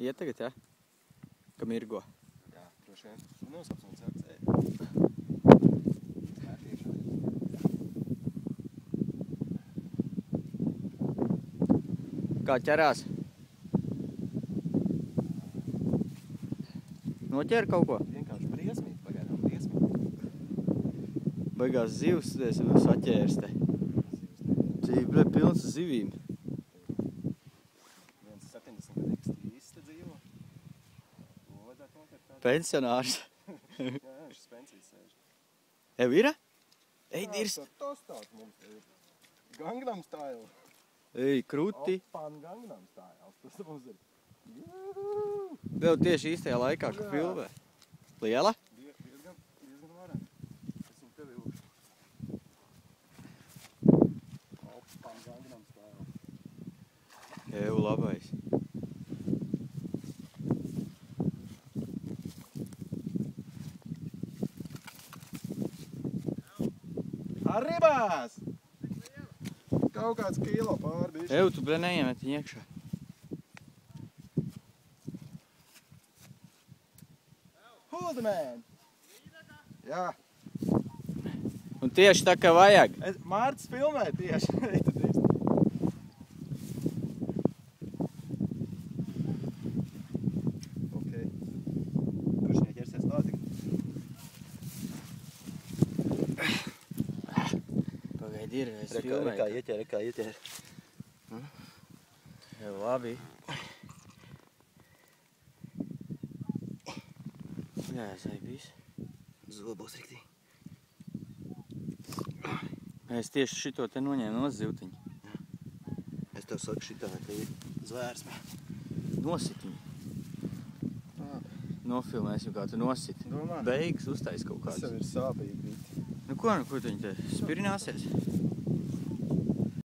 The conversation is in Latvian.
Iet tagad, ja? Ka mirgo. Jā, droši vien. Nosaps un sāks ēt. Kā ķerās? Noķēra kaut ko? Vienkārši briesmīgi, pagaidām briesmīgi. Baigās zivs, es saķērs te. Dzīvi, ble, pilns zivīm. 1,70 gadīgs tīsis te dzīvo. Vajadzētu noķert tādu. Pensionārs. Jā, šis pensijas sēž. Ev ir? Ej, dirs. Tas tāds mums ir. Gangnam style. Ej, kruti. Opan Gangnam style. Tas mums ir. Tev tieši īstajā laikā, ka filmē. Liela? Diezgan varam. Es viņu tev ilgšu. Opan Gangnam style. Ev, labais. Arribās! Kaut kāds kilo pārbišķi. Ev, tu, ble, neiemet viņu iekšā. Who's the man? Jā. Un tieši tā, kā vajag. Mārcis filmē tieši. Ok. Kurš neķersies klāt? Pagaidi ir, es filmēju. Rekā ieķer. Ev, labi. Jā, zaibīs. Zobos riktī. Es tieši šito te noņēmu no zivtiņa. Es tev saku šitā, ka ir zvērsme. Nosit viņu. Nofilmēsim, kā tu nosit. Domā? Beigas uztais kaut Tas jau kāds. ir sāpīgi. Nu ko tu viņi te spirināsies?